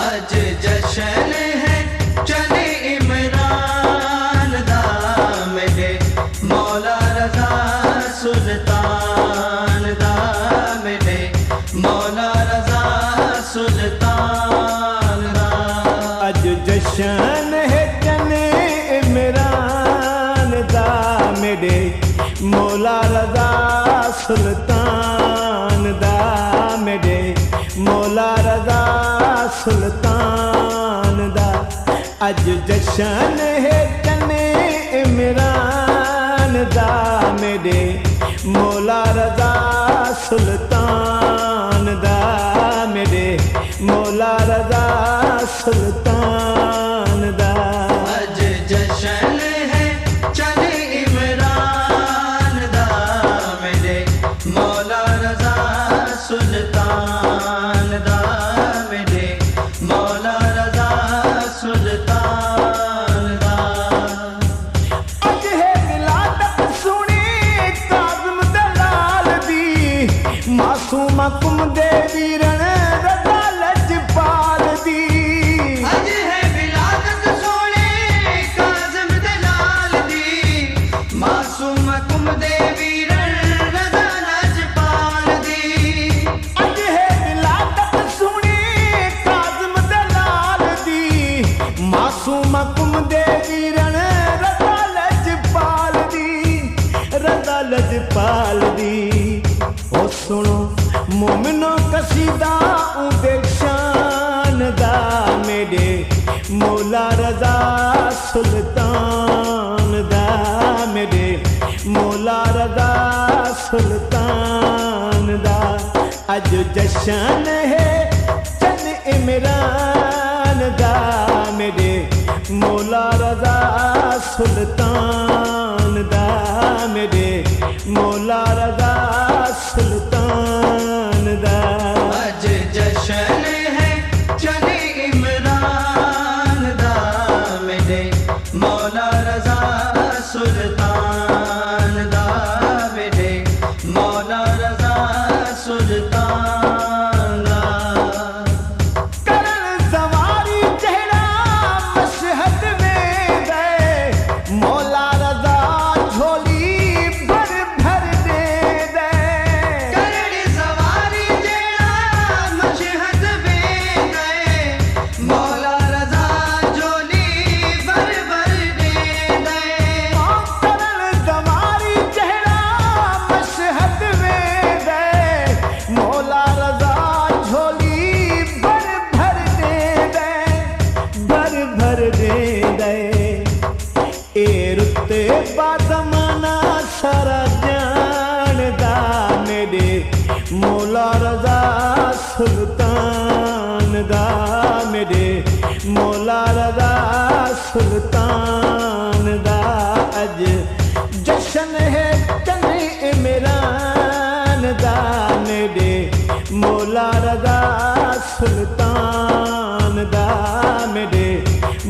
अज जशन है चने इमरान दा मेरे मौला रजा सुल्तान दा मेरे मौला रजा सुल्तान दा। अज जशन है चने इमरान दा मेरे मौला रजा सुल्तान दा मेरे मौला रजा सुल्तान दा। अज जशन है चने इमरान दा मेरे मौला रजा सुल्तान दा मेरे मौला रजा सुल्तान दा। अज जशन है चने इमरान दा मेरे मौला रजा सुल्तान दा मेरे मौला रजा सुल्तान दा। अज है विलादत सुनी काज़िम दलाल दी मासूम कुम दे वीरन रज़ा लजपाल दी। अज है विलादत सोने काज़िम दलाल दी मासूम कुम दे वीरन रज़ा लजपाल दी। अज है विलादत सुनी काज़िम दलाल दी मासूम कुम दे वीरन रज़ा लजपाल दी रज़ा लजपाल दी। ओ सुनो मोमिनो कसीदा उदे शान दा मेरे मौला रजा सुल्तान दा मेरे मौला रजा सुल्तान दा। अज जशन है चन इमरान दा मेरे मौला रजा सुल्तान दा मेरे मौला रजा सुल्तान दा। अज जशन है चने इमरान दा मेरे मौला रजा सुल्तान दा मेरे मौला रजा सुल्तान दा। करन सवारी चेहरा मशहद में गए मौला रजा झोली भर भर दे दे। करण सवारी जेड़ा मशहद में गए मौला रजा झोली भर भर दे दे। करन सवारी चेहरा मशहद में गए मौला रजा झोली भर भर दे दे भर भर दे दे। ए रुते बादमाना सारा जानदा मेरे मौला रजा सुल्तान दा मेरे मौला रजा सुल्तान दा। अज जशन है चने इमरान दा मेरे मौला रजा सुल्तान दा मेरे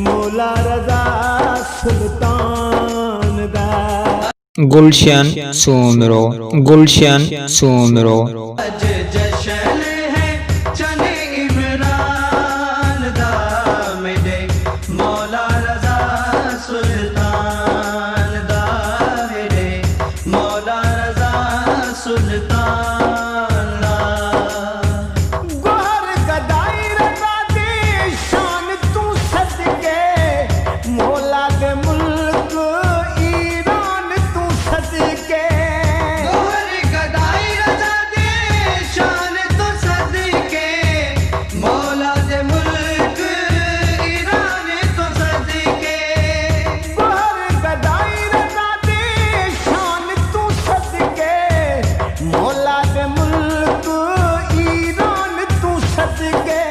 मौला रजा सुल्तान दा। गुलशन सोमरो गुलशन सोमरो। अज जशन है चने इमरान दा मेरे मौला रजा सुल्तान दा मेरे मौला रजा सुल्तान दा। गोहर गदाई रजा दी शान तू सदके मौला दे मुल्क ईरान तू सदके। गोहर गदाई रजा दे शान तो सदके मौला दे मुल्क ईरान तो सदके। गोहर गदाई रजा दी शान तू सदके मौला दे मुल्क ईरान तू सदके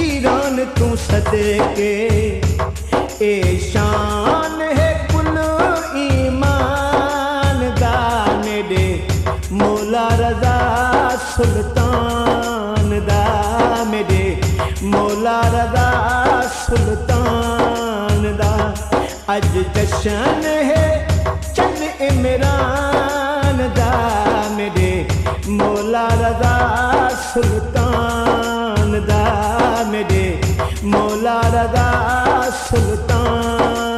ईरान तू सदके। ए शान है कुल ईमान दा मेरे मौला रजा सुल्तान दा मेरे मौला रजा सुल्तान दा। अज जशन है चन इमरान दा मेरे मौला रजा रजा सुल्तान दा मेरे मौला रजा सुल्तान